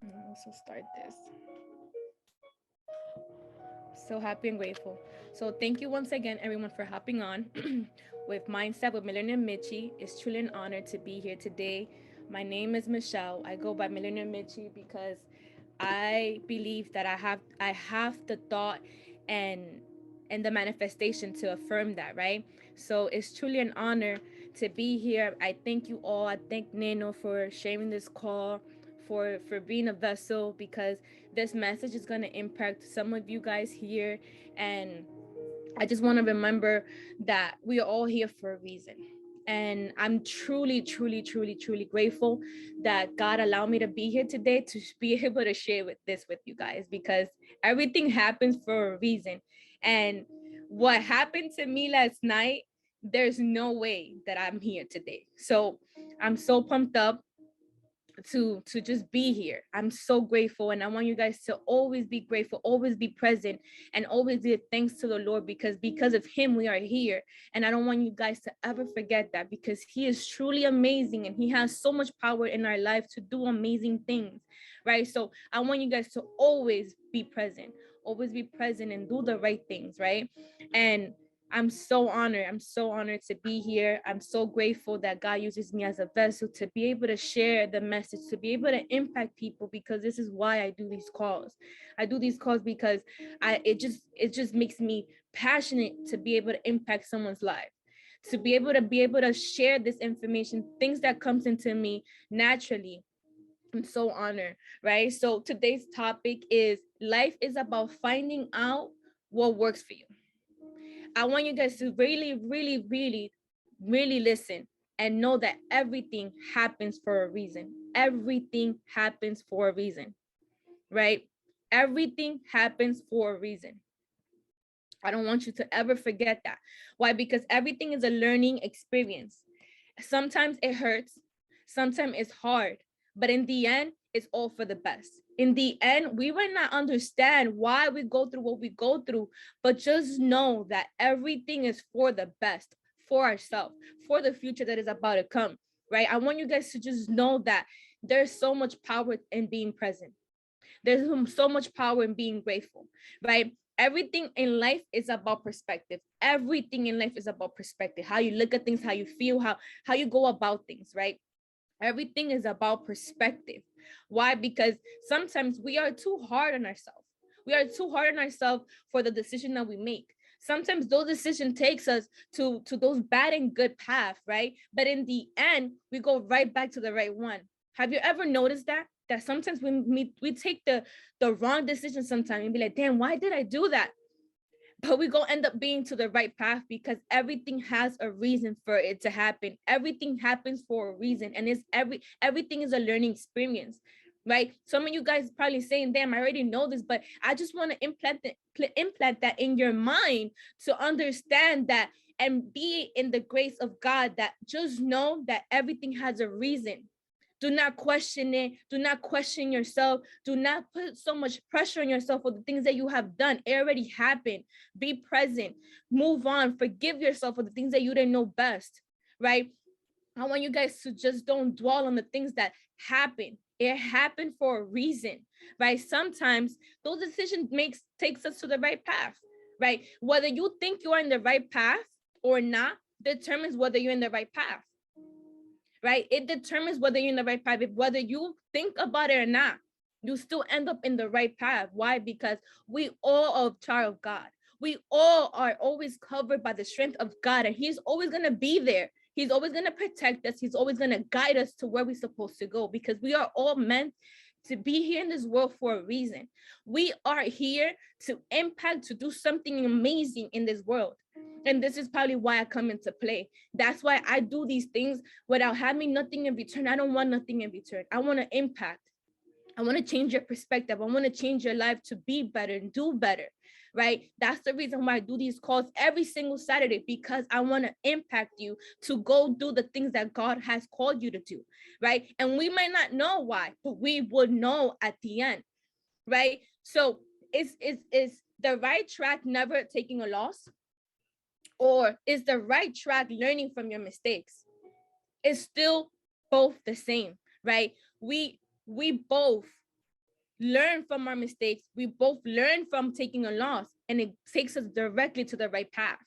I'll also start this. So happy and grateful. So thank you once again, everyone, for hopping on with Mindset with Millionaire Mitchie. It's truly an honor to be here today. My name is Michelle. I go by Millionaire Mitchie because I believe that I have the thought and the manifestation to affirm that, right? So it's truly an honor to be here. I thank you all. I thank Nano for sharing this call, for being a vessel, because this message is going to impact some of you guys here. And I just want to remember that we are all here for a reason. And I'm truly, truly, truly, truly grateful that God allowed me to be here today to be able to share this with you guys, because everything happens for a reason. And what happened to me last night, there's no way that I'm here today. So I'm so pumped up to just be here. I'm so grateful, and I want you guys to always be grateful, always be present, and always give thanks to the Lord, because of him we are here. And I don't want you guys to ever forget that, because he is truly amazing and he has so much power in our life to do amazing things, right? So I want you guys to always be present and do the right things, right? And I'm so honored. I'm so honored to be here. I'm so grateful that God uses me as a vessel to be able to share the message, to be able to impact people, because this is why I do these calls. I do these calls because it just makes me passionate to be able to impact someone's life, to be able to share this information, things that comes into me naturally. I'm so honored, right? So today's topic is life is about finding out what works for you. I want you guys to really, really, really, really listen and know that everything happens for a reason. Everything happens for a reason, right? Everything happens for a reason. I don't want you to ever forget that. Why? Because everything is a learning experience. Sometimes it hurts, sometimes it's hard, but in the end, it's all for the best. In the end, we might not understand why we go through what we go through, but just know that everything is for the best, for ourselves, for the future that is about to come, right? I want you guys to just know that there's so much power in being present. There's so much power in being grateful, right? Everything in life is about perspective. Everything in life is about perspective. How you look at things, how you feel, how you go about things, right? Everything is about perspective. Why? Because sometimes we are too hard on ourselves. We are too hard on ourselves for the decision that we make. Sometimes those decision takes us to those bad and good path, right? But in the end, we go right back to the right one. Have you ever noticed that sometimes we take the wrong decision sometimes and be like, damn, why did I do that? But we go end up being to the right path, because everything has a reason for it to happen. Everything happens for a reason, and everything is a learning experience, right? Some of you guys probably saying, damn, I already know this, but I just want to implant that in your mind, to understand that and be in the grace of God, that just know that everything has a reason. Do not question it. Do not question yourself. Do not put so much pressure on yourself for the things that you have done. It already happened. Be present. Move on. Forgive yourself for the things that you didn't know best, right? I want you guys to just don't dwell on the things that happen. It happened for a reason, right? Sometimes those decisions takes us to the right path, right? Whether you think you are in the right path or not determines whether you're in the right path, right? It determines whether you're in the right path. Whether you think about it or not, you still end up in the right path. Why? Because we all are a child of God. We all are always covered by the strength of God, and he's always going to be there. He's always going to protect us. He's always going to guide us to where we're supposed to go, because we are all meant to be here in this world for a reason. We are here to impact, to do something amazing in this world. And this is probably why I come into play. That's why I do these things without having nothing in return. I don't want nothing in return. I want to impact. I want to change your perspective. I want to change your life to be better and do better, right? That's the reason why I do these calls every single Saturday, because I want to impact you to go do the things that God has called you to do, right? And we might not know why, but we would know at the end, right? So is the right track never taking a loss? Or is the right track learning from your mistakes? It's still both the same, right? We both learn from our mistakes. We both learn from taking a loss, and it takes us directly to the right path.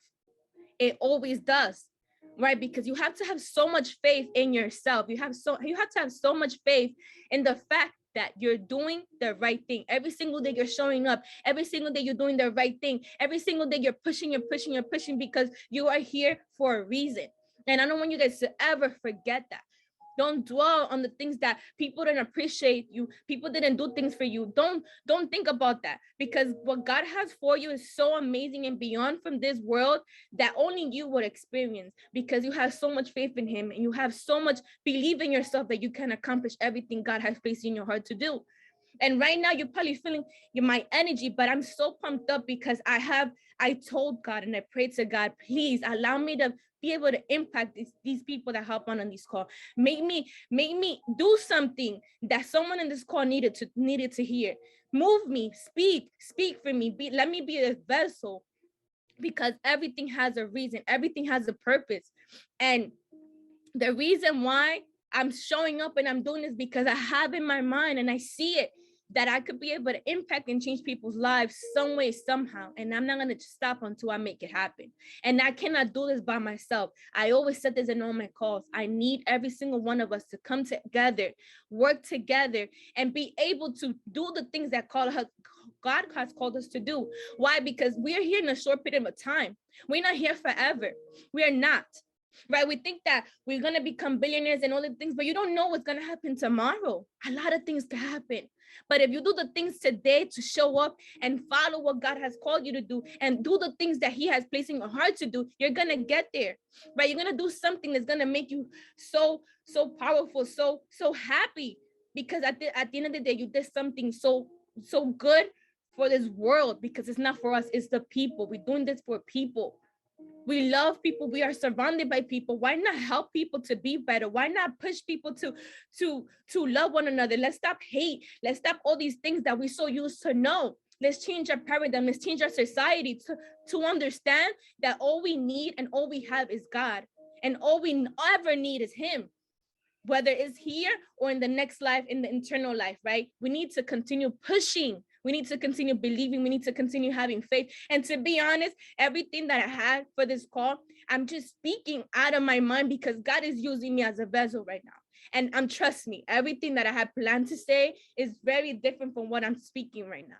It always does, right? Because you have to have so much faith in yourself. You have to have so much faith in the fact that you're doing the right thing. Every single day you're showing up. Every single day you're doing the right thing. Every single day you're pushing because you are here for a reason. And I don't want you guys to ever forget that. Don't dwell on the things that people didn't appreciate you. People didn't do things for you. Don't think about that, because what God has for you is so amazing and beyond from this world that only you would experience, because you have so much faith in him and you have so much belief in yourself that you can accomplish everything God has placed in your heart to do. And right now you're probably feeling my energy, but I'm so pumped up because I told God and I prayed to God, please allow me to be able to impact these people that hop on this call. Make me do something that someone in this call needed to hear. Move me, speak for me. Let me be a vessel, because everything has a reason. Everything has a purpose. And the reason why I'm showing up and I'm doing this because I have in my mind and I see it, that I could be able to impact and change people's lives some way, somehow. And I'm not going to stop until I make it happen. And I cannot do this by myself. I always said this in all my calls. I need every single one of us to come together, work together, and be able to do the things that God has called us to do. Why? Because we are here in a short period of time. We're not here forever. We are not. Right? We think that we're going to become billionaires and all the things, but you don't know what's going to happen tomorrow. A lot of things can happen. But if you do the things today to show up and follow what God has called you to do and do the things that he has placed in your heart to do, you're going to get there, right? You're going to do something that's going to make you so powerful, so happy, because at the end of the day, you did something so good for this world, because it's not for us, it's the people. We're doing this for people. We love people. We are surrounded by people. Why not help people to be better? Why not push people to love one another? Let's stop hate. Let's stop all these things that we're so used to know. Let's change our paradigm. Let's change our society to understand that all we need and all we have is God. And all we ever need is him, whether it's here or in the next life, in the eternal life, right? We need to continue pushing. We need to continue believing. We need to continue having faith. And to be honest, everything that I had for this call, I'm just speaking out of my mind because God is using me as a vessel right now. And trust me, everything that I had planned to say is very different from what I'm speaking right now.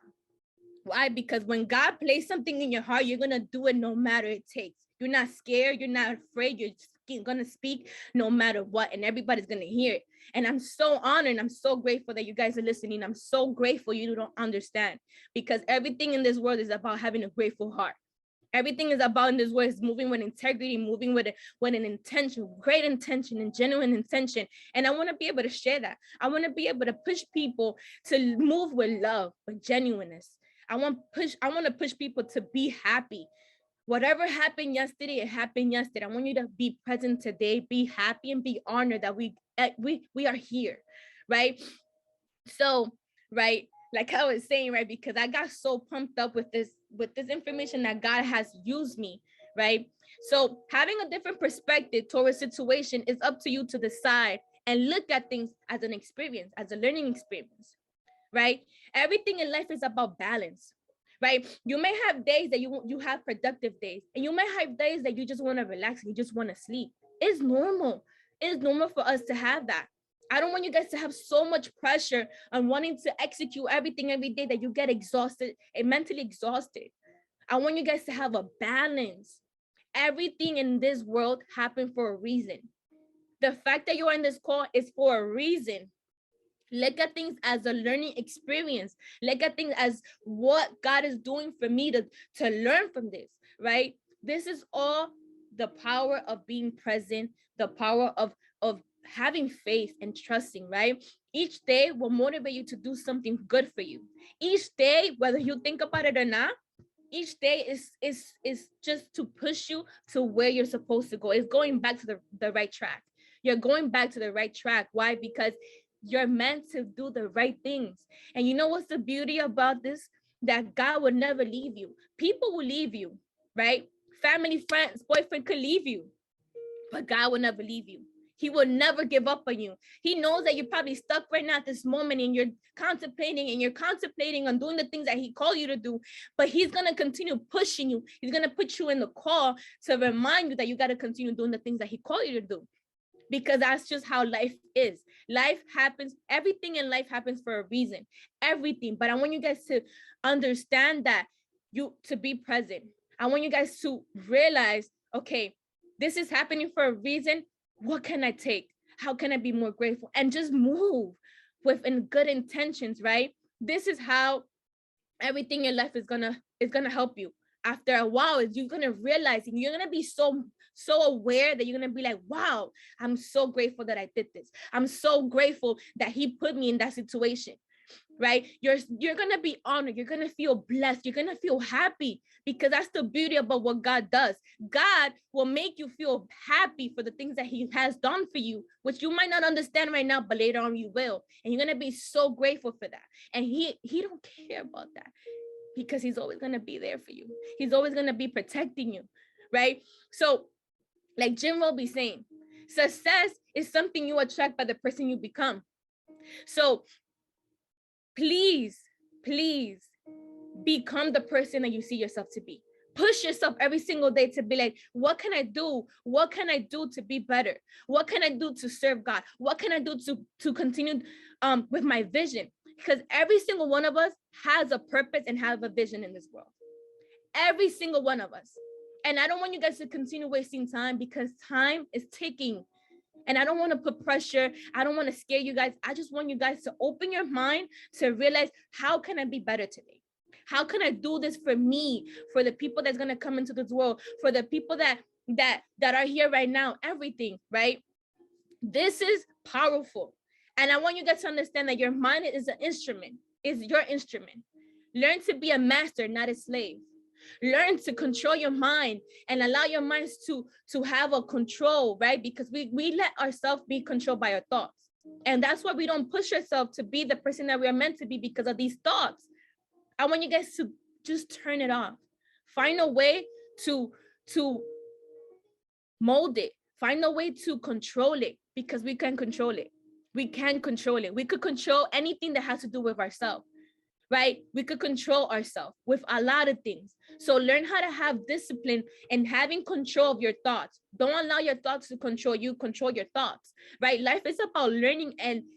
Why? Because when God places something in your heart, you're going to do it no matter it takes. You're not scared. You're not afraid. You're just going to speak no matter what, and everybody's going to hear it. And I'm so honored. I'm so grateful that you guys are listening. I'm so grateful you don't understand, because everything in this world is about having a grateful heart. Everything is about in this world is moving with integrity, moving with an intention, great intention and genuine intention. And I want to be able to share that. I want to be able to push people to move with love, with genuineness. I want to push people to be happy. Whatever happened yesterday, it happened yesterday. I want you to be present today, be happy, and be honored that we are here, right? So, right, like I was saying, right, because I got so pumped up with this information that God has used me, right? So having a different perspective toward a situation is up to you to decide and look at things as an experience, as a learning experience, right? Everything in life is about balance. Right? You may have days that you have productive days, and you may have days that you just want to relax and you just want to sleep. It's normal. It's normal for us to have that. I don't want you guys to have so much pressure on wanting to execute everything every day that you get exhausted and mentally exhausted. I want you guys to have a balance. Everything in this world happened for a reason. The fact that you're in this call is for a reason. Look at things as a learning experience. Look at things as what God is doing for me to learn from this, right? This is all the power of being present, the power of having faith and trusting, right? Each day will motivate you to do something good for you. Each day, whether you think about it or not, each day is just to push you to where you're supposed to go. It's going back to the right track. You're going back to the right track. Why? Because you're meant to do the right things. And you know what's the beauty about this? That God will never leave you. People will leave you, right? Family, friends, boyfriend could leave you, but God will never leave you. He will never give up on you. He knows that you're probably stuck right now at this moment and you're contemplating on doing the things that he called you to do, but he's going to continue pushing you. He's going to put you in the call to remind you that you got to continue doing the things that he called you to do, because that's just how life is. Life happens. Everything in life happens for a reason, everything. But I want you guys to understand that to be present. I want you guys to realize, okay, this is happening for a reason. What can I take? How can I be more grateful? And just move within good intentions, right? This is how everything in life is gonna help you. After a while, you're gonna realize, and you're gonna be so aware that you're gonna be like, wow, I'm so grateful that I did this. I'm so grateful that he put me in that situation. Right? You're gonna be honored. You're gonna feel blessed. You're gonna feel happy, because that's the beauty about what God does. God will make you feel happy for the things that he has done for you, which you might not understand right now, but later on you will. And you're gonna be so grateful for that. And he don't care about that, because he's always gonna be there for you. He's always gonna be protecting you, right? So, like Jim will be saying, success is something you attract by the person you become. So please become the person that you see yourself to be. Push yourself every single day to be like, what can I do? What can I do to be better? What can I do to serve God? What can I do to continue with my vision? Because every single one of us has a purpose and have a vision in this world. Every single one of us. And I don't want you guys to continue wasting time, because time is ticking. And I don't want to put pressure. I don't want to scare you guys. I just want you guys to open your mind to realize, how can I be better today? How can I do this for me, for the people that's going to come into this world, for the people that are here right now, everything, right? This is powerful. And I want you guys to understand that your mind is an instrument, is your instrument. Learn to be a master, not a slave. Learn to control your mind and allow your minds to have a control, right? Because we let ourselves be controlled by our thoughts. And that's why we don't push ourselves to be the person that we are meant to be, because of these thoughts. I want you guys to just turn it off. Find a way to mold it. Find a way to control it, because we can control it. We can control it. We could control anything that has to do with ourselves. Right? We could control ourselves with a lot of things. So learn how to have discipline and having control of your thoughts. Don't allow your thoughts to control you, control your thoughts, right? Life is about learning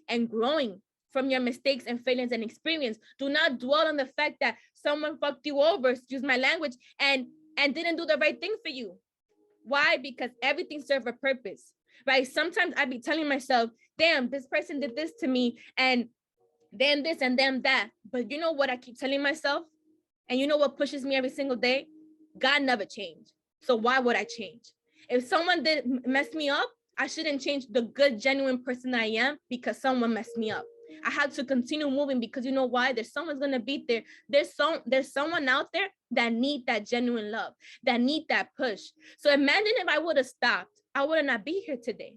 and growing from your mistakes and failures and experience. Do not dwell on the fact that someone fucked you over, excuse my language, and didn't do the right thing for you. Why? Because everything serves a purpose, right? Sometimes I be telling myself, damn, this person did this to me, and then this and then that. But you know what I keep telling myself? And you know what pushes me every single day? God never changed. So why would I change? If someone did mess me up, I shouldn't change the good, genuine person I am because someone messed me up. I had to continue moving, because you know why? There's someone's gonna be there. There's someone out there that need that genuine love, that need that push. So imagine if I would have stopped, I would not be here today.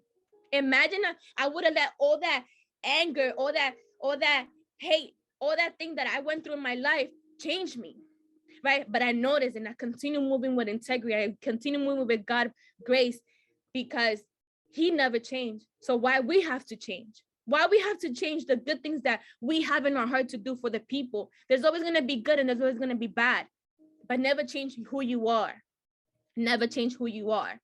Imagine I would have let all that anger, all that hate, all that thing that I went through in my life change me, right? But I noticed, and I continue moving with integrity. I continue moving with God's grace, because he never changed. So why we have to change? Why we have to change the good things that we have in our heart to do for the people? There's always going to be good and there's always going to be bad, but never change who you are. Never change who you are,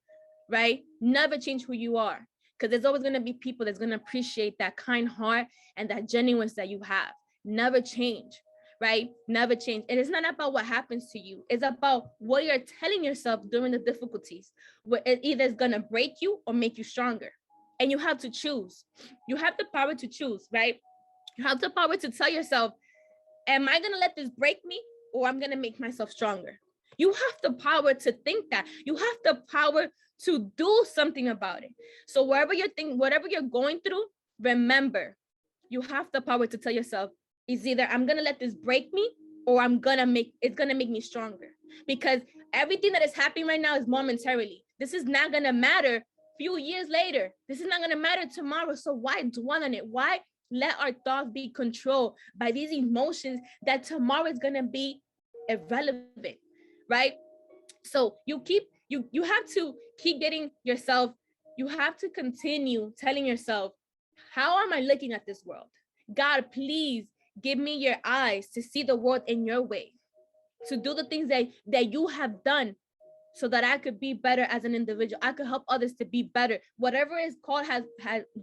right? Never change who you are. Because there's always going to be people that's going to appreciate that kind heart and that genuineness that you have. Never change, right? Never change. And it's not about what happens to you. It's about what you're telling yourself during the difficulties. Where it either is going to break you or make you stronger. And you have to choose. You have the power to choose, right? You have the power to tell yourself, am I going to let this break me, or I'm going to make myself stronger? You have the power to think that. You have the power to do something about it. So whatever you're going through, remember, you have the power to tell yourself, it's either I'm gonna let this break me, or it's gonna make me stronger. Because everything that is happening right now is momentarily. This is not gonna matter a few years later. This is not gonna matter tomorrow. So why dwell on it? Why let our thoughts be controlled by these emotions that tomorrow is gonna be irrelevant, right? So you have to keep getting yourself, you have to continue telling yourself, how am I looking at this world? God, please give me your eyes to see the world in your way, to do the things that you have done, so that I could be better as an individual. I could help others to be better. Whatever is called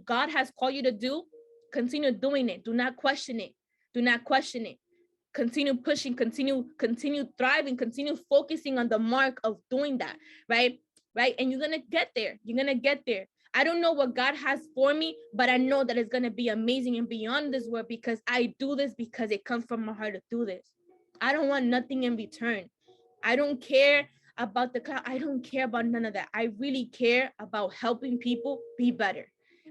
God has called you to do, continue doing it. Do not question it. Do not question it. Continue pushing, continue thriving, continue focusing on the mark of doing that, right? Right. And you're gonna get there. You're gonna get there. I don't know what God has for me, but I know that it's gonna be amazing and beyond this world, because I do this because it comes from my heart to do this. I don't want nothing in return. I don't care about the cloud. I don't care about none of that. I really care about helping people be better.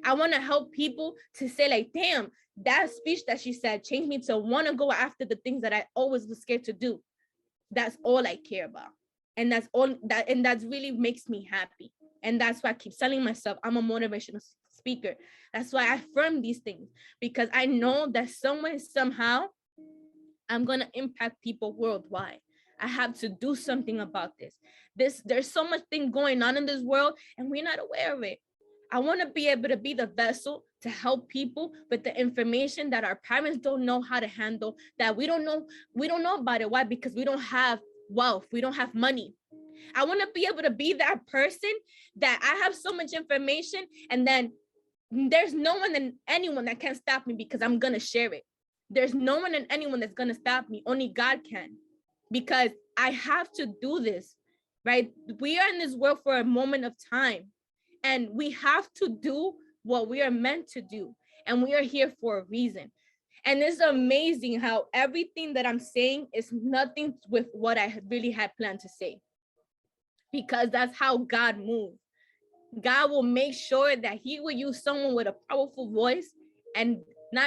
I want to help people to say, like, damn, that speech that she said changed me to want to go after the things that I always was scared to do. That's all I care about. And that's all that, and that really makes me happy. And that's why I keep telling myself I'm a motivational speaker. That's why I affirm these things, because I know that somewhere, somehow, I'm going to impact people worldwide. I have to do something about this. There's so much thing going on in this world, and we're not aware of it. I want to be able to be the vessel to help people with the information that our parents don't know how to handle, that we don't know about it. Why? Because we don't have wealth. We don't have money. I want to be able to be that person that I have so much information, and then there's no one and anyone that can stop me, because I'm going to share it. There's no one and anyone that's going to stop me. Only God can, because I have to do this, right? We are in this world for a moment of time, and we have to do what we are meant to do. And we are here for a reason. And it's amazing how everything that I'm saying is nothing with what I really had planned to say, because that's how God moves. God will make sure that he will use someone with a powerful voice and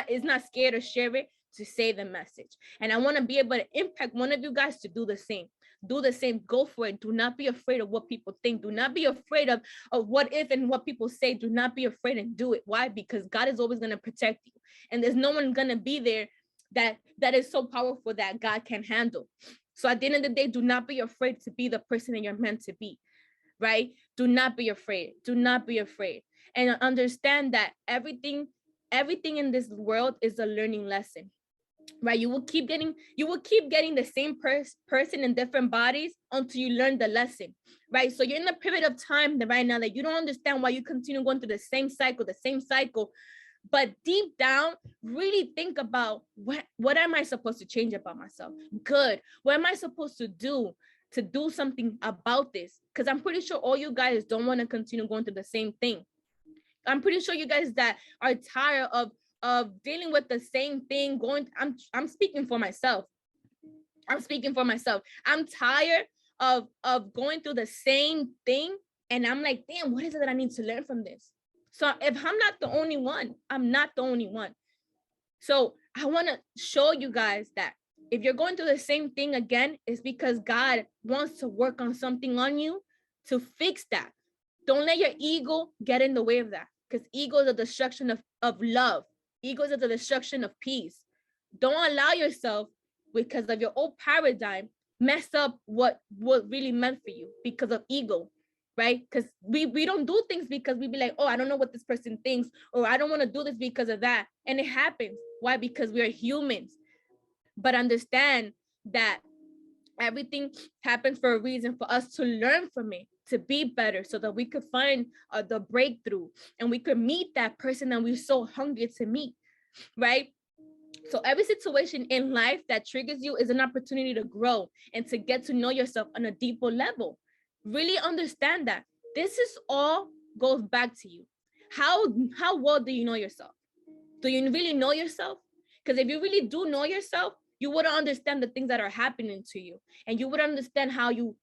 is not scared to share it, to say the message. And I want to be able to impact one of you guys to do the same. Do the same. Go for it. Do not be afraid of what people think. Do not be afraid of what if and what people say. Do not be afraid and do it. Why? Because God is always going to protect you. And there's no one going to be there that is so powerful that God can handle. So at the end of the day, do not be afraid to be the person that you're meant to be, right? Do not be afraid. Do not be afraid. And understand that everything in this world is a learning lesson, right? You will keep getting the same person in different bodies until you learn the lesson, right? So you're in a period of time that right now that you don't understand why you continue going through the same cycle. But deep down, really think about what am I supposed to change about myself? Good. What am I supposed to do something about this? Because I'm pretty sure all you guys don't want to continue going through the same thing. I'm pretty sure you guys that are tired of dealing with the same thing I'm speaking for myself. I'm tired of going through the same thing, and I'm like, damn, what is it that I need to learn from this? So if I'm not the only one, I'm not the only one. So I want to show you guys that if you're going through the same thing again, it's because God wants to work on something on you to fix that. Don't let your ego get in the way of that, because ego is the destruction of love. Ego is the destruction of peace. Don't allow yourself, because of your old paradigm, mess up what really meant for you because of ego, right? Because we don't do things because we be like, oh, I don't know what this person thinks, or I don't want to do this because of that. And it happens. Why? Because we are humans. But understand that everything happens for a reason, for us to learn from it, to be better, so that we could find the breakthrough, and we could meet that person that we're so hungry to meet, right? So every situation in life that triggers you is an opportunity to grow and to get to know yourself on a deeper level. Really understand that this is all goes back to you. How well do you know yourself? Do you really know yourself? Because if you really do know yourself, you would understand the things that are happening to you, and you would understand how you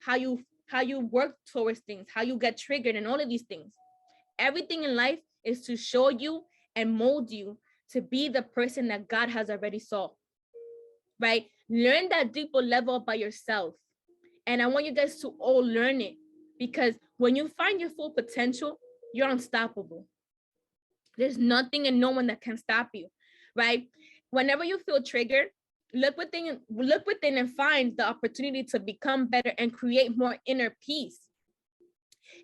work towards things, how you get triggered, and all of these things. Everything in life is to show you and mold you to be the person that God has already saw, right? Learn that deeper level about yourself. And I want you guys to all learn it, because when you find your full potential, you're unstoppable. There's nothing and no one that can stop you, right? Whenever you feel triggered, look within and find the opportunity to become better and create more inner peace.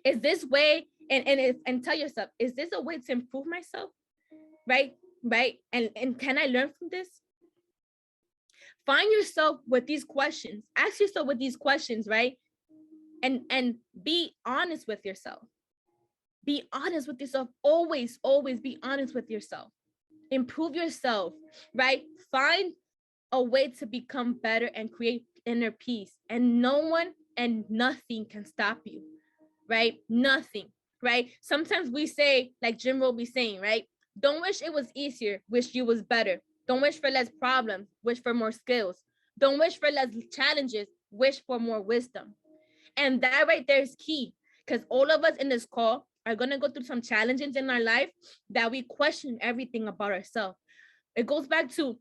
Is this way and tell yourself, is this a way to improve myself? Right? Right? And can I learn from this? Find yourself with these questions. Ask yourself with these questions, right? And be honest with yourself. Be honest with yourself. Always, always be honest with yourself. Improve yourself, right? Find a way to become better and create inner peace. And no one and nothing can stop you, right? Nothing, right? Sometimes we say, like Jim will be saying, right? Don't wish it was easier, wish you was better. Don't wish for less problems, wish for more skills. Don't wish for less challenges, wish for more wisdom. And that right there is key, because all of us in this call are going to go through some challenges in our life that we question everything about ourselves. It goes back to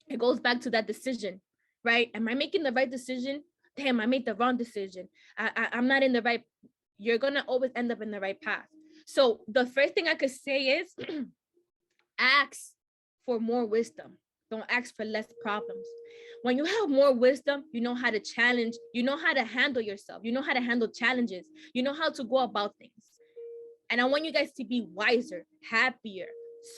that decision, right? Am I making the right decision? Damn, I made the wrong decision. I'm not in the right. You're going to always end up in the right path. So the first thing I could say is ask for more wisdom. Don't ask for less problems. When you have more wisdom, you know how to challenge, you know how to handle yourself, you know how to handle challenges, you know how to go about things. And I want you guys to be wiser, happier,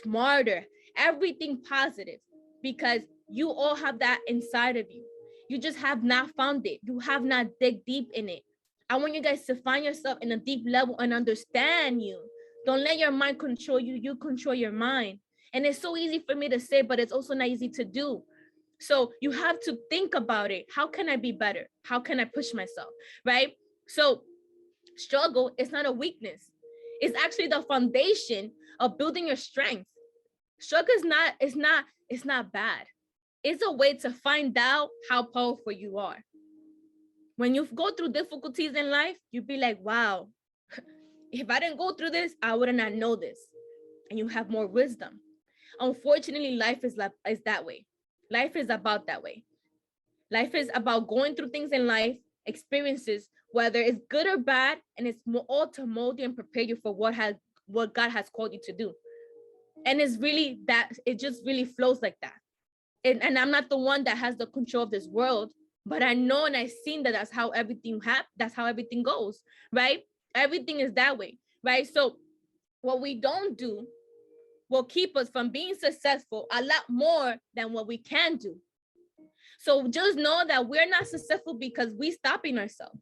smarter, everything positive, because you all have that inside of you. You just have not found it. You have not dig deep in it. I want you guys to find yourself in a deep level and understand you. Don't let your mind control you. You control your mind. And it's so easy for me to say, but it's also not easy to do. So you have to think about it. How can I be better? How can I push myself? Right? So struggle is not a weakness. It's actually the foundation of building your strength. Struggle it's not bad. It's a way to find out how powerful you are. When you go through difficulties in life, you'd be like, wow, if I didn't go through this, I would not know this. And you have more wisdom. Unfortunately, life is that way. Life is about that way. Life is about going through things in life, experiences, whether it's good or bad, and it's all to mold you and prepare you for what God has called you to do. And it's really that, it just really flows like that. And I'm not the one that has the control of this world, but I know and I've seen that that's how everything that's how everything goes, right? Everything is that way, right? So what we don't do will keep us from being successful a lot more than what we can do. So just know that we're not successful because we stopping ourselves.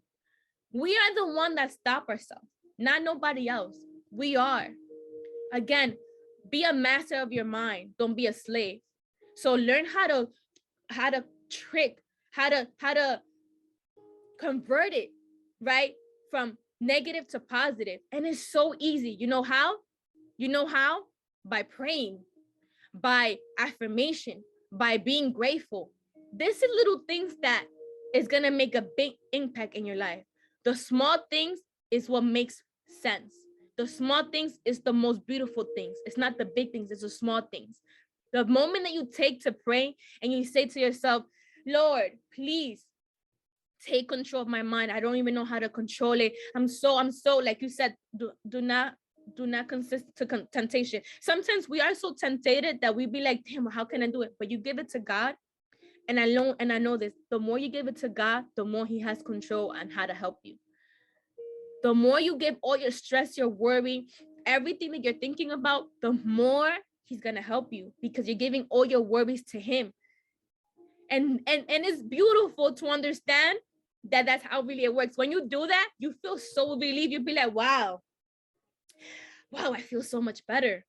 We are the one that stop ourselves, not nobody else. We are. Again, be a master of your mind. Don't be a slave. So learn how to trick, how to convert it, right? From negative to positive. And it's so easy. You know how? You know how? By praying, by affirmation, by being grateful. This is little things that is going to make a big impact in your life. The small things is what makes sense. The small things is the most beautiful things. It's not the big things, it's the small things. The moment that you take to pray and you say to yourself, Lord, please take control of my mind. I don't even know how to control it. I'm so, like you said, do not consist to temptation. Sometimes we are so tempted that we be like, damn, how can I do it? But you give it to God. And I know this, the more you give it to God, the more he has control on how to help you. The more you give all your stress, your worry, everything that you're thinking about, the more he's going to help you, because you're giving all your worries to him. And it's beautiful to understand that that's how really it works. When you do that, you feel so relieved. You'll be like, wow, I feel so much better.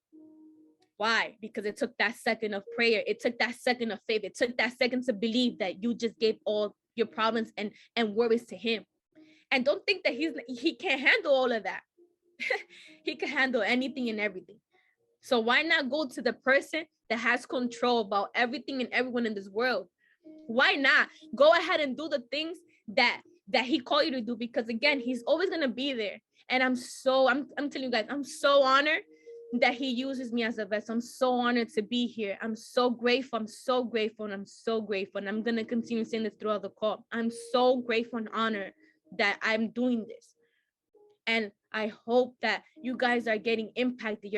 Why? Because it took that second of prayer. It took that second of faith. It took that second to believe that you just gave all your problems and worries to him. And don't think that he can't handle all of that. He can handle anything and everything. So why not go to the person that has control about everything and everyone in this world? Why not go ahead and do the things that he called you to do? Because again, he's always going to be there. And I'm telling you guys, I'm so honored that he uses me as a vessel. I'm so honored to be here. I'm so grateful. I'm so grateful. And I'm so grateful. And I'm going to continue saying this throughout the call. I'm so grateful and honored that I'm doing this. And I hope that you guys are getting impacted.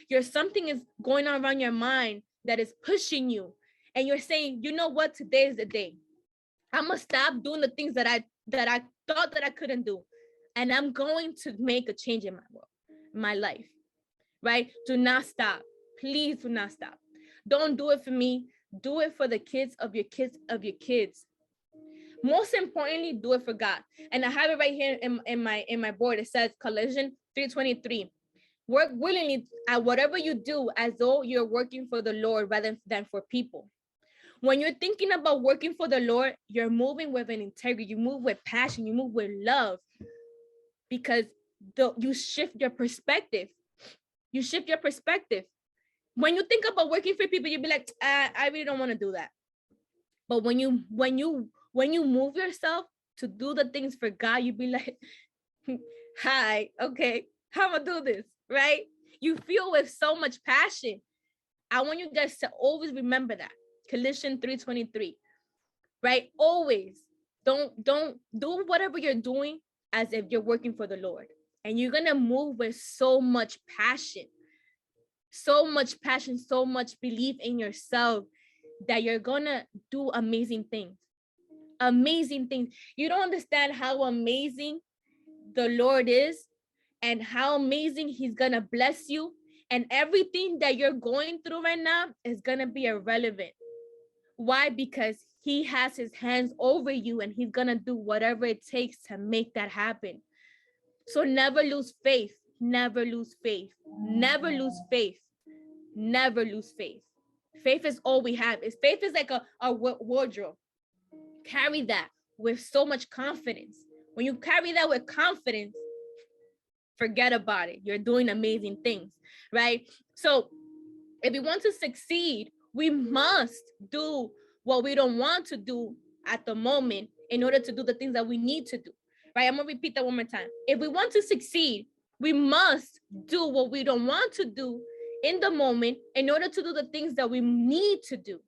You're something is going on around your mind that is pushing you. And you're saying, you know what? Today is the day. I'm going to stop doing the things that I thought that I couldn't do. and I'm going to make a change in my world, my life, right? Do not stop. Please do not stop. Don't do it for me. Do it for the kids of your kids of your kids. Most importantly, do it for God. And I have it right here in my board. It says Colossians 3:23. Work willingly at whatever you do as though you're working for the Lord rather than for people. When you're thinking about working for the Lord, you're moving with an integrity. You move with passion. You move with love, because you shift your perspective. You shift your perspective. When you think about working for people, you'll be like, I really don't want to do that. But when you move yourself to do the things for God, you be like, hi, okay, how am I do this, right? You feel with so much passion. I want you guys to always remember that. Colossians 3:23, right? Always don't do whatever you're doing as if you're working for the Lord. And you're gonna move with so much passion, so much belief in yourself, that you're gonna do amazing things. Amazing things. You don't understand how amazing the Lord is and how amazing he's gonna bless you, and everything that you're going through right now is gonna be irrelevant. Why? Because he has his hands over you, and he's gonna do whatever it takes to make that happen. So never lose faith. Never lose faith. Never lose faith. Never lose faith. Faith is all we have. Faith is like a wardrobe. Carry that with so much confidence. When you carry that with confidence, forget about it. You're doing amazing things, right? So if we want to succeed, we must do what we don't want to do at the moment in order to do the things that we need to do, right? I'm gonna repeat that one more time. If we want to succeed, we must do what we don't want to do in the moment in order to do the things that we need to do,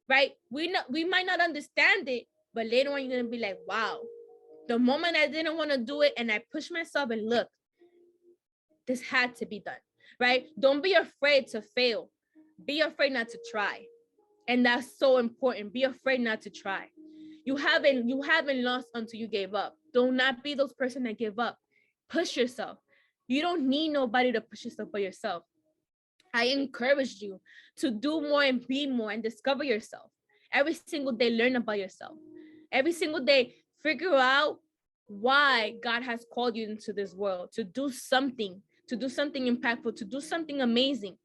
right? We might not understand it, but later on you're gonna be like, wow, the moment I didn't want to do it and I pushed myself, and look, this had to be done, right? Don't be afraid to fail. Be afraid not to try. And that's so important. Be afraid not to try. You haven't lost until you gave up. Do not be those person that give up. Push yourself. You don't need nobody to push yourself but yourself. I encourage you to do more and be more and discover yourself. Every single day, learn about yourself. Every single day, figure out why God has called you into this world, to do something impactful, to do something amazing,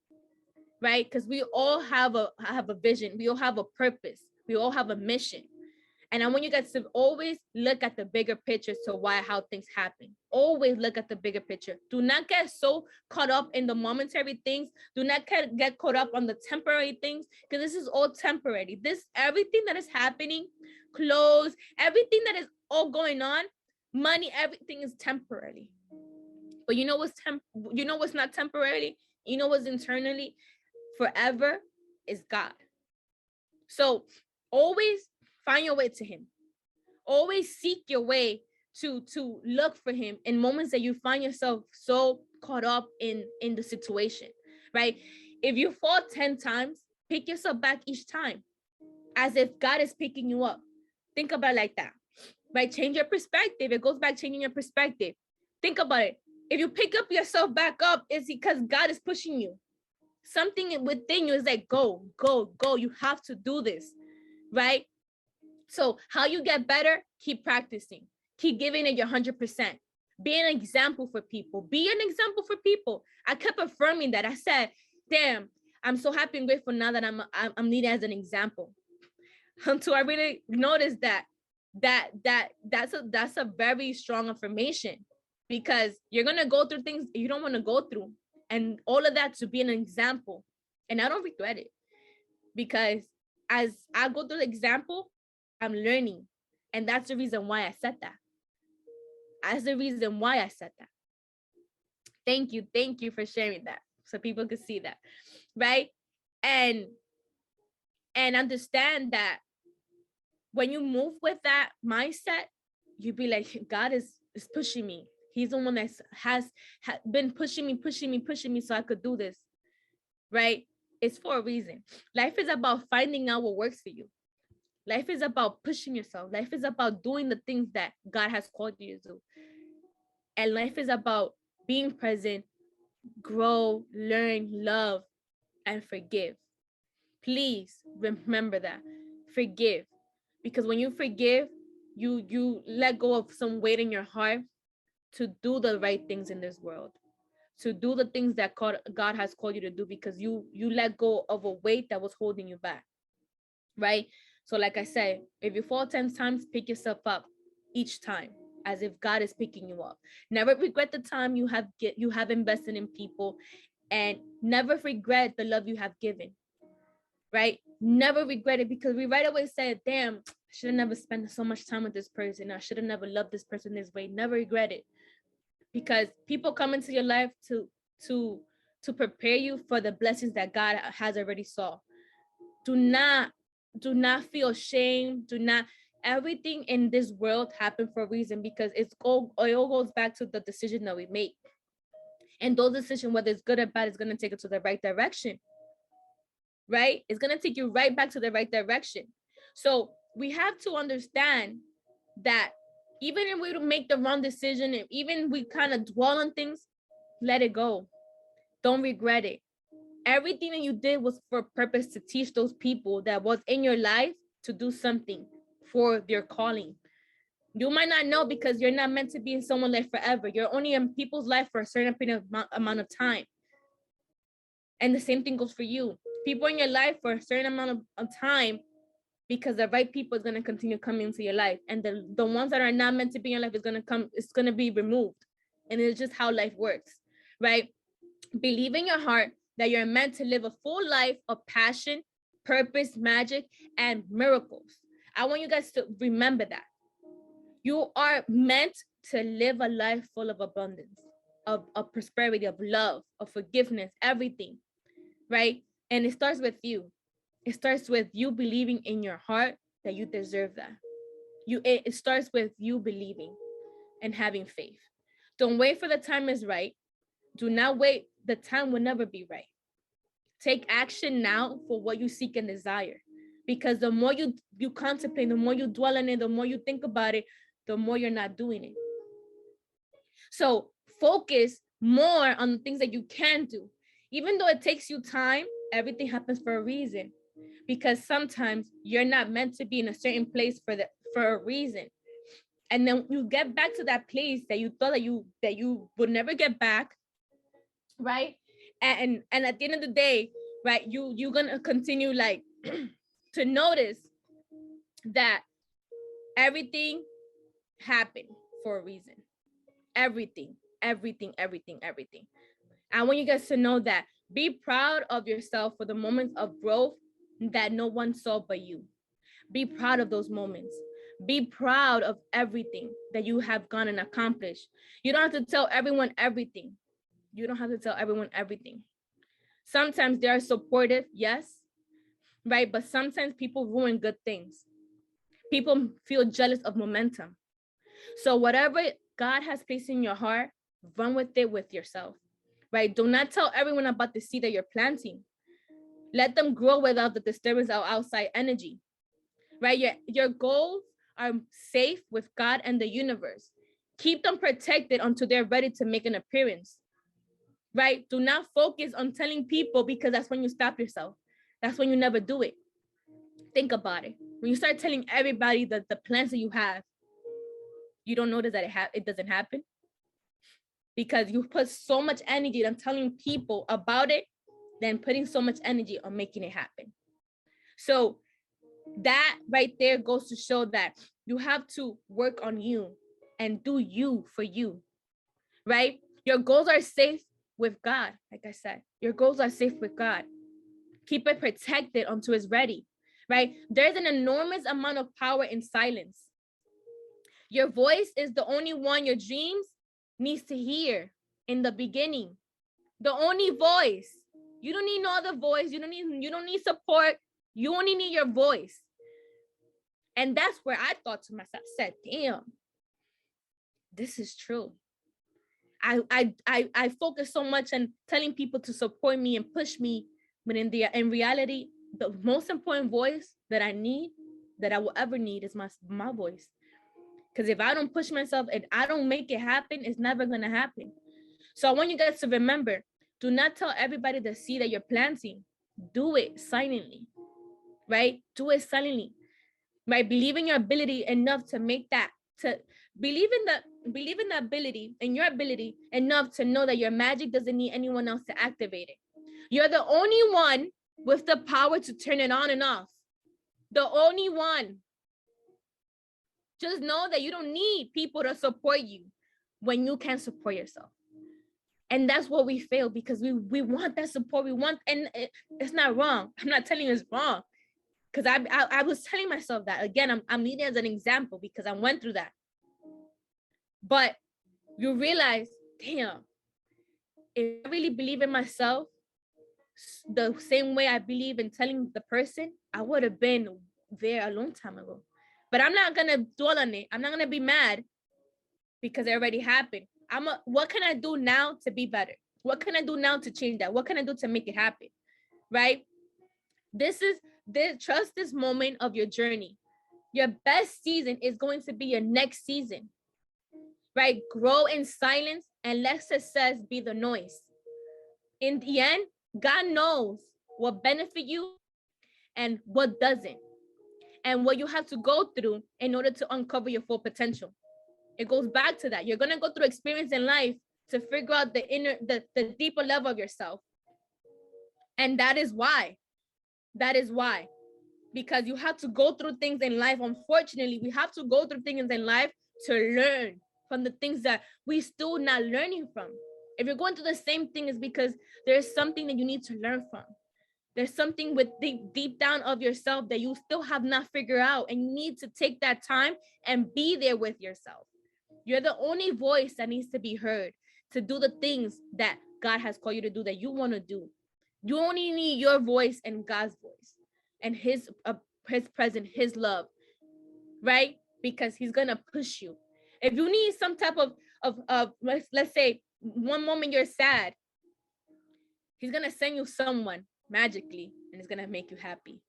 right? Because we all have a vision. We all have a purpose. We all have a mission. And I want you guys to always look at the bigger picture to how things happen. Always look at the bigger picture. Do not get so caught up in the momentary things. Do not get caught up on the temporary things, because this is all temporary. Everything that is happening, clothes, everything that is all going on, money, everything is temporary. But you know what's not temporarily? You know what's internally forever is God. So always find your way to him. Always seek your way to look for him in moments that you find yourself so caught up in the situation, right? If you fall 10 times, pick yourself back each time as if God is picking you up. Think about it like that, right? Change your perspective. It goes back changing your perspective. Think about it. If you pick up yourself back up, it's because God is pushing you. Something within you is like, go, go, go. You have to do this, right? So how you get better? Keep practicing. Keep giving it your 100%. Be an example for people. Be an example for people. I kept affirming that. I said, damn, I'm so happy and grateful now that I'm needed as an example. Until I really noticed that's a very strong affirmation, because you're going to go through things you don't want to go through. And all of that to be an example. And I don't regret it, because as I go through the example, I'm learning. And that's the reason why I said that. That's the reason why I said that. Thank you for sharing that, so people could see that, right? And understand that when you move with that mindset, you be like, God is pushing me. He's the one that has been pushing me so I could do this, right? It's for a reason. Life is about finding out what works for you. Life is about pushing yourself. Life is about doing the things that God has called you to do. And life is about being present, grow, learn, love, and forgive. Please remember that. Forgive. Because when you forgive, you let go of some weight in your heart to do the right things in this world, to do the things that God has called you to do, because you let go of a weight that was holding you back, right? So like I said, if you fall 10 times, pick yourself up each time as if God is picking you up. Never regret the time you have invested in people, and never regret the love you have given, right? Never regret it, because we right away say, damn, I should have never spent so much time with this person. I should have never loved this person this way. Never regret it, because people come into your life to prepare you for the blessings that God has already saw. Do not feel shame. Do not. Everything in this world happened for a reason, because it all goes back to the decision that we make. And those decisions, whether it's good or bad, is going to take it to the right direction, right? It's going to take you right back to the right direction. So we have to understand that even if we make the wrong decision, and even we kind of dwell on things, let it go. Don't regret it. Everything that you did was for purpose, to teach those people that was in your life to do something for their calling. You might not know, because you're not meant to be in someone's life forever. You're only in people's life for a certain amount of time. And the same thing goes for you. People in your life for a certain amount of time, because the right people is going to continue coming into your life. And the ones that are not meant to be in your life is going to come, it's going to be removed. And it's just how life works, right? Believe in your heart that you're meant to live a full life of passion, purpose, magic, and miracles. I want you guys to remember that. You are meant to live a life full of abundance, of prosperity, of love, of forgiveness, everything, right? And it starts with you. It starts with you believing in your heart that you deserve that. It starts with you believing and having faith. Don't wait for the time is right. Do not wait. The time will never be right. Take action now for what you seek and desire. Because the more you contemplate, the more you dwell on it, the more you think about it, the more you're not doing it. So focus more on the things that you can do. Even though it takes you time, everything happens for a reason. Because sometimes you're not meant to be in a certain place for a reason. And then you get back to that place that you thought that you would never get back, right? And at the end of the day, right, you're gonna continue like to notice that everything happened for a reason. Everything. I want you guys to know that. Be proud of yourself for the moments of growth that no one saw but you. Be proud of those moments. Be proud of everything that you have gone and accomplished. You don't have to tell everyone everything. Sometimes they are supportive, yes, right? But sometimes people ruin good things. People feel jealous of momentum. So whatever God has placed in your heart, run with it with yourself, right? Do not tell everyone about the seed that you're planting. Let them grow without the disturbance of outside energy, right? Your goals are safe with God and the universe. Keep them protected until they're ready to make an appearance, right? Do not focus on telling people, because that's when you stop yourself. That's when you never do it. Think about it. When you start telling everybody the plans that you have, you don't notice that it doesn't happen, because you put so much energy on telling people about it than putting so much energy on making it happen. So that right there goes to show that you have to work on you and do you for you, right? Your goals are safe with God. Like I said, your goals are safe with God. Keep it protected until it's ready, right? There's an enormous amount of power in silence. Your voice is the only one your dreams needs to hear in the beginning. The only voice. You don't need no other voice. You don't need support. You only need your voice. And that's where I thought to myself, said, damn, this is true. I focus so much on telling people to support me and push me, but in reality, the most important voice that I will ever need is my voice. Because if I don't push myself and I don't make it happen, it's never going to happen. So I want you guys to remember, do not tell everybody the seed that you're planting. Do it silently, right? Do it silently, right? Believe in your ability enough to make that, to believe in the ability, in your ability enough to know that your magic doesn't need anyone else to activate it. You're the only one with the power to turn it on and off. The only one. Just know that you don't need people to support you when you can't support yourself. And that's what we fail, because we want that support. We want, and it's not wrong. I'm not telling you it's wrong, because I was telling myself that. Again, I'm leading as an example because I went through that. But you realize, damn, if I really believe in myself the same way I believe in telling the person, I would have been there a long time ago. But I'm not going to dwell on it. I'm not going to be mad because it already happened. What can I do now to be better? What can I do now to change that? What can I do to make it happen? Right? Trust this moment of your journey. Your best season is going to be your next season. Right? Grow in silence and let success be the noise. In the end, God knows what benefits you and what doesn't, and what you have to go through in order to uncover your full potential. It goes back to that. You're going to go through experience in life to figure out the deeper level of yourself. And that is why, because you have to go through things in life. Unfortunately, we have to go through things in life to learn from the things that we still not learning from. If you're going through the same thing, it's because there's something that you need to learn from. There's something with deep down of yourself that you still have not figured out, and you need to take that time and be there with yourself. You're the only voice that needs to be heard to do the things that God has called you to do, that you want to do. You only need your voice and God's voice and his presence, his love, right? Because he's going to push you. If you need some type of let's say one moment you're sad, he's going to send you someone magically, and it's going to make you happy.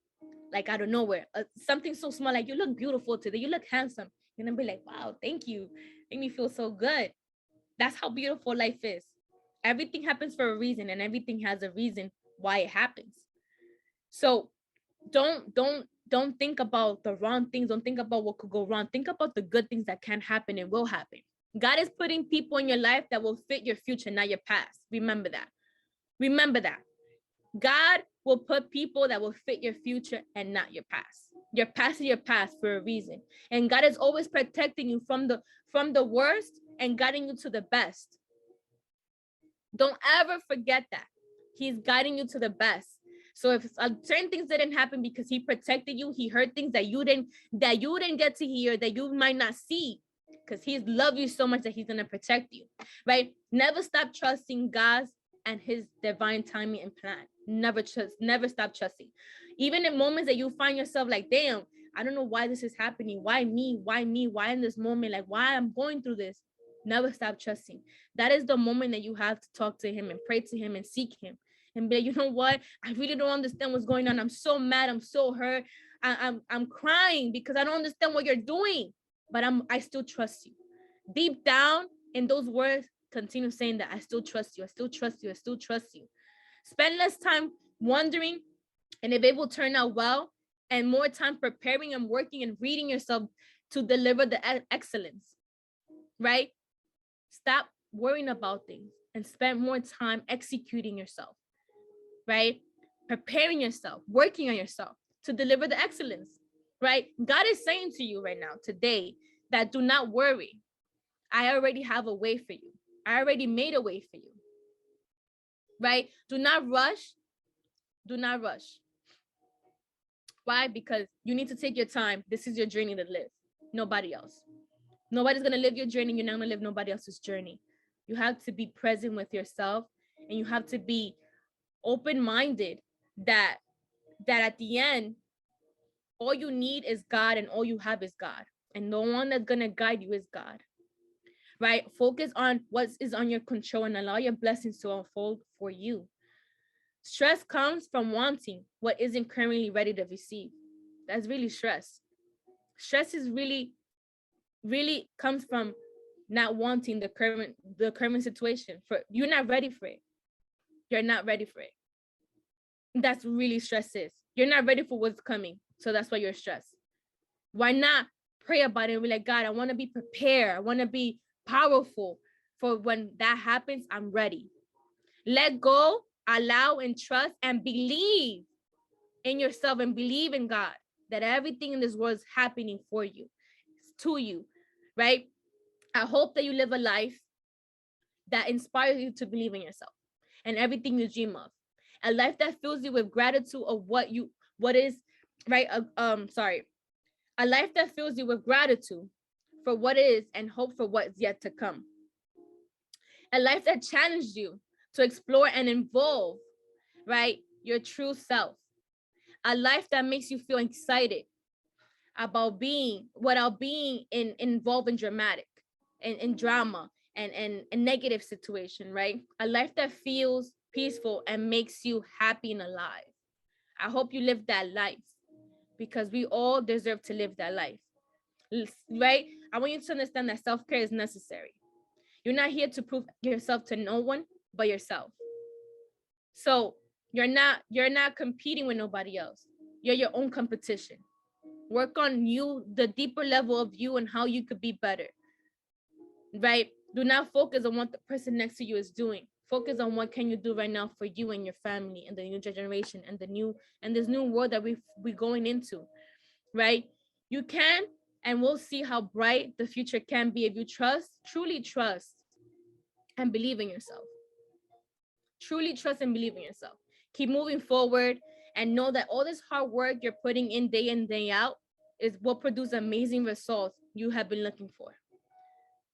Like out of nowhere, something so small, like, you look beautiful today, you look handsome. You're going to be like, wow, thank you. Make me feel so good. That's how beautiful life is. Everything happens for a reason, and everything has a reason why it happens. So don't think about the wrong things. Don't think about what could go wrong. Think about the good things that can happen and will happen. God is putting people in your life that will fit your future, not your past. Remember that. Remember that. God will put people that will fit your future and not your past. Your past is your past for a reason. And God is always protecting you from the worst and guiding you to the best. Don't ever forget that. He's guiding you to the best. So if certain things didn't happen because he protected you, he heard things that you didn't get to hear, that you might not see, because he loves you so much that he's going to protect you, right? Never stop trusting God and his divine timing and plan. Never stop trusting. Even in moments that you find yourself like, damn, I don't know why this is happening. Why me? Why in this moment? Like, why I'm going through this? Never stop trusting. That is the moment that you have to talk to him and pray to him and seek him and be like, you know what? I really don't understand what's going on. I'm so mad. I'm so hurt. I'm crying because I don't understand what you're doing, but I still trust you. Deep down in those words, continue saying that I still trust you. I still trust you. I still trust you. Spend less time wondering and if it will turn out well, and more time preparing and working and reading yourself to deliver the excellence, right? Stop worrying about things and spend more time executing yourself, right? Preparing yourself, working on yourself to deliver the excellence, right? God is saying to you right now, today, that do not worry. I already have a way for you. I already made a way for you, right? Do not rush. Do not rush. Why? Because you need to take your time. This is your journey to live. Nobody else. Nobody's going to live your journey. You're not going to live nobody else's journey. You have to be present with yourself, and you have to be open-minded that at the end, all you need is God, and all you have is God. And the one that's going to guide you is God, right? Focus on what is on your control and allow your blessings to unfold for you. Stress comes from wanting what isn't currently ready to receive. That's really stress. Stress is really really comes from not wanting the current situation. For you're not ready for it. You're not ready for it. That's really stress is. You're not ready for what's coming. So that's why you're stressed. Why not pray about it and be like, God, I want to be prepared. I want to be powerful for when that happens. I'm ready. Let go, allow, and trust, and believe in yourself and believe in God that everything in this world is happening for you, to you, right? I hope that you live a life that inspires you to believe in yourself and everything you dream of. A life that fills you with gratitude of what is, right? A life that fills you with gratitude for what is and hope for what's yet to come. A life that challenges you to explore and evolve, right? Your true self. A life that makes you feel excited about being without being involved in dramatic in drama and a negative situation, right? A life that feels peaceful and makes you happy and alive. I hope you live that life because we all deserve to live that life, right? I want you to understand that self-care is necessary. You're not here to prove yourself to no one but yourself. So you're not competing with nobody else. You're your own competition. Work on you, the deeper level of you and how you could be better, right? Do not focus on what the person next to you is doing. Focus on what can you do right now for you and your family and the new generation and this new world that we going into, right? You can, and we'll see how bright the future can be if you truly trust and believe in yourself. Truly trust and believe in yourself. Keep moving forward and know that all this hard work you're putting in, day out, is what produce amazing results you have been looking for.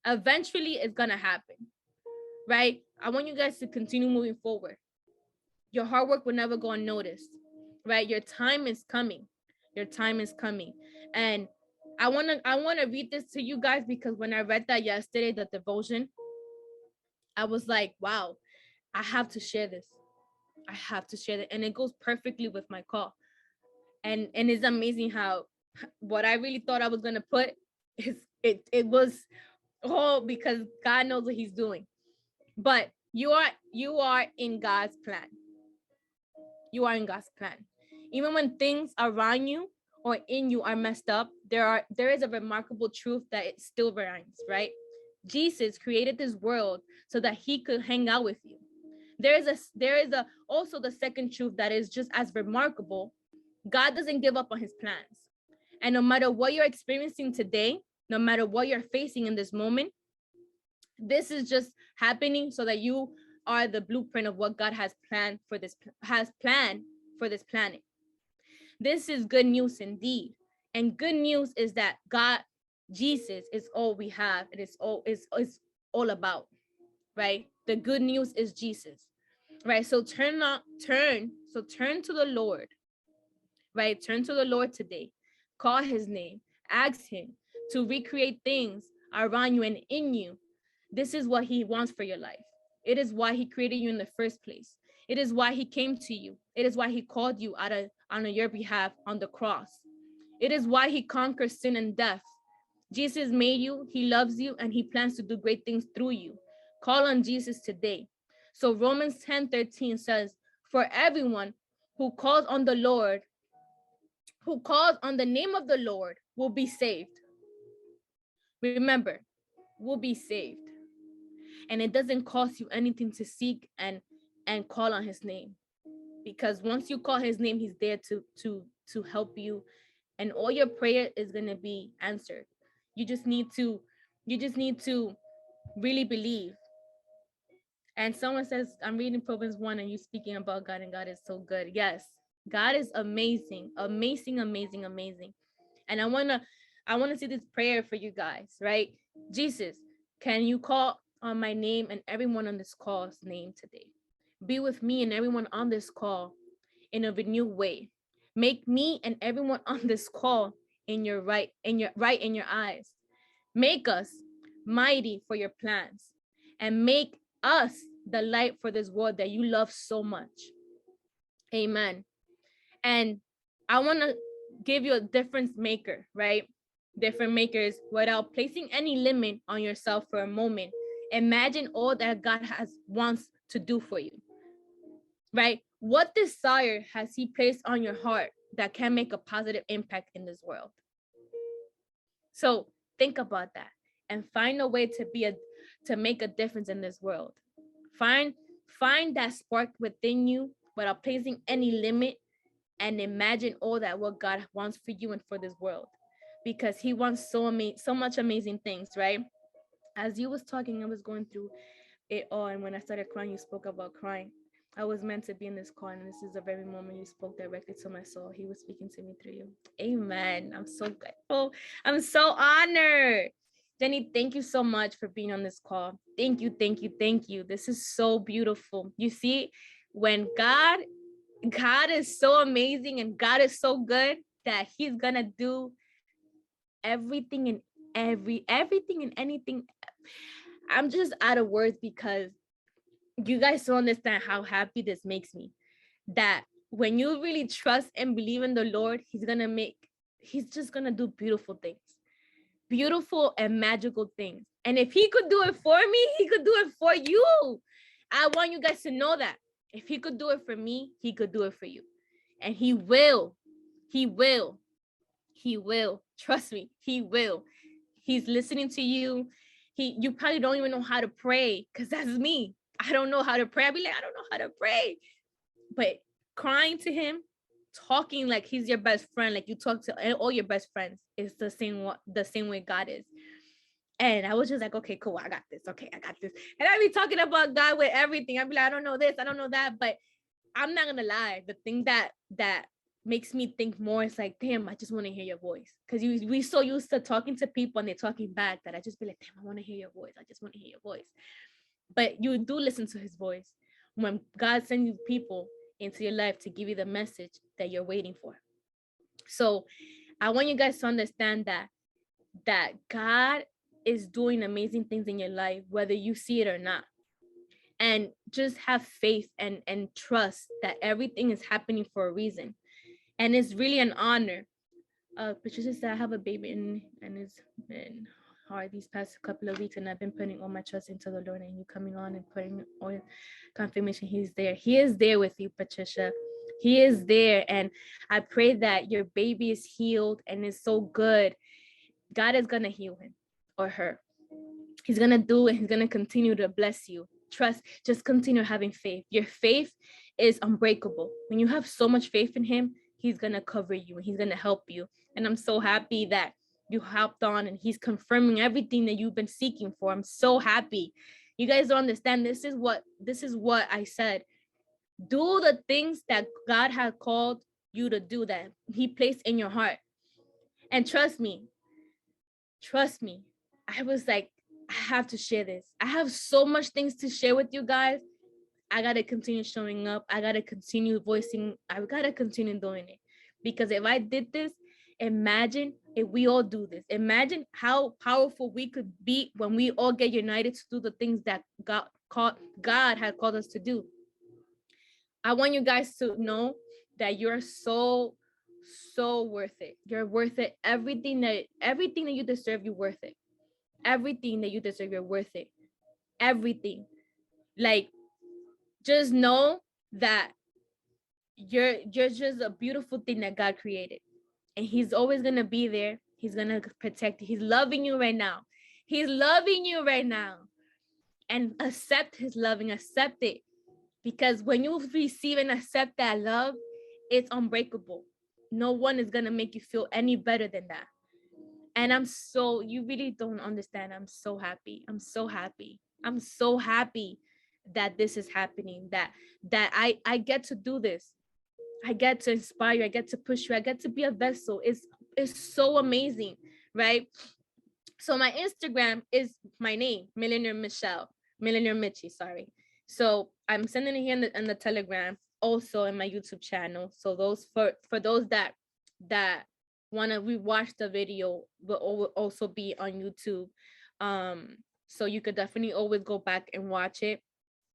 Eventually, it's gonna happen, right? I want you guys to continue moving forward. Your hard work will never go unnoticed, right? Your time is coming. Your time is coming. And I wanna read this to you guys because when I read that yesterday, the devotion, I was like, wow, I have to share this. I have to share it. And it goes perfectly with my call. And it's amazing how what I really thought I was gonna put is it was all because God knows what he's doing. But you are in God's plan. You are in God's plan. Even when things around you or in you are messed up, there is a remarkable truth that it still remains, right? Jesus created this world so that he could hang out with you. There is a also the second truth that is just as remarkable. God doesn't give up on his plans. And no matter what you're experiencing today, no matter what you're facing in this moment, this is just happening so that you are the blueprint of what God has planned for this planet. This is good news indeed. And good news is that God, Jesus is all we have. It is all about, right? The good news is Jesus, right? So turn to the Lord, right? Turn to the Lord today. Call his name. Ask him to recreate things around you and in you. This is what he wants for your life. It is why he created you in the first place. It is why he came to you. It is why he called you on your behalf on the cross. It is why he conquered sin and death. Jesus made you, he loves you, and he plans to do great things through you. Call on Jesus today. So Romans 10:13 says, for everyone who calls on the name of the Lord will be saved. Remember, will be saved. And it doesn't cost you anything to seek and call on his name, because once you call his name, he's there to help you, and all your prayer is going to be answered. You just need to really believe. And someone says, I'm reading Proverbs 1 and you speaking about God, and God is so good. Yes, God is amazing, amazing, amazing, amazing. And I want to see this prayer for you guys, right? Jesus, can you call on my name and everyone on this call's name today? Be with me and everyone on this call in a renewed way. Make me and everyone on this call in your eyes. Make us mighty for your plans, and make us the light for this world that you love so much. Amen. And I want to give you a difference maker, right? different makers, without placing any limit on yourself for a moment. Imagine all that God wants to do for you, right? What desire has he placed on your heart that can make a positive impact in this world? So think about that and find a way to make a difference in this world. Find that spark within you without placing any limit, and imagine all that what God wants for you and for this world, because he wants so much amazing things, right? As you was talking, I was going through it all, and when I started crying, you spoke about crying. I was meant to be in this call, and this is the very moment you spoke directly to my soul. He was speaking to me through you. Amen. I'm so grateful. I'm so honored. Jenny, thank you so much for being on this call. Thank you, thank you, thank you. This is so beautiful. You see, when God is so amazing and God is so good that he's gonna do everything and everything and anything. I'm just out of words, because you guys don't understand how happy this makes me, that when you really trust and believe in the Lord, he's just gonna do beautiful things, beautiful and magical things. And if he could do it for me, he could do it for you. I want you guys to know that if he could do it for me, he could do it for you. And he will. Trust me, he will. He's listening to you. You probably don't even know how to pray, because that's me. I don't know how to pray. I'll be like, I don't know how to pray. But crying to him, talking like he's your best friend, like you talk to all your best friends, is the same way God is. And I was just like, okay, cool, I got this. Okay, I got this. And I'd be talking about God with everything. I'd be like, I don't know this, I don't know that. But I'm not gonna lie, the thing that makes me think more is like, damn, I just want to hear your voice. Because we so used to talking to people and they're talking back that I just be like, damn, I want to hear your voice. I just want to hear your voice. But you do listen to his voice when God sends you people into your life to give you the message that you're waiting for. So I want you guys to understand that God is doing amazing things in your life, whether you see it or not. And just have faith and trust that everything is happening for a reason. And it's really an honor. Patricia said, I have a baby and it's been hard these past couple of weeks, and I've been putting all my trust into the Lord, and you coming on and putting all confirmation he's there. He is there with you, Patricia. He is there. And I pray that your baby is healed and is so good. God is going to heal him or her. He's going to do it. He's going to continue to bless you. Trust, just continue having faith. Your faith is unbreakable. When you have so much faith in him, he's going to cover you and he's going to help you. And I'm so happy that you hopped on and he's confirming everything that you've been seeking for. I'm so happy. You guys don't understand. This is what I said. Do the things that God had called you to do, that he placed in your heart. And trust me, I was like, I have to share this. I have so much things to share with you guys. I got to continue showing up. I got to continue voicing. I got to continue doing it. Because if I did this, imagine if we all do this. Imagine how powerful we could be when we all get united to do the things that God had called us to do. I want you guys to know that you're so worth it. You're worth it. Everything that you deserve, you're worth it. Everything that you deserve, you're worth it. Everything. Like, just know that you're just a beautiful thing that God created, and he's always gonna be there. He's gonna protect you. He's loving you right now. He's loving you right now, and accept his love and accept it, because when you receive and accept that love, it's unbreakable. No one is gonna make you feel any better than that. And you really don't understand. I'm so happy. I'm so happy that this is happening, that I get to do this. I get to inspire you. I get to push you. I get to be a vessel. It's so amazing, right? So my Instagram is my name, Millionaire Mitchie, sorry. So I'm sending it here in the Telegram, also in my YouTube channel. So those for those that want to rewatch the video will also be on YouTube. So you could definitely always go back and watch it.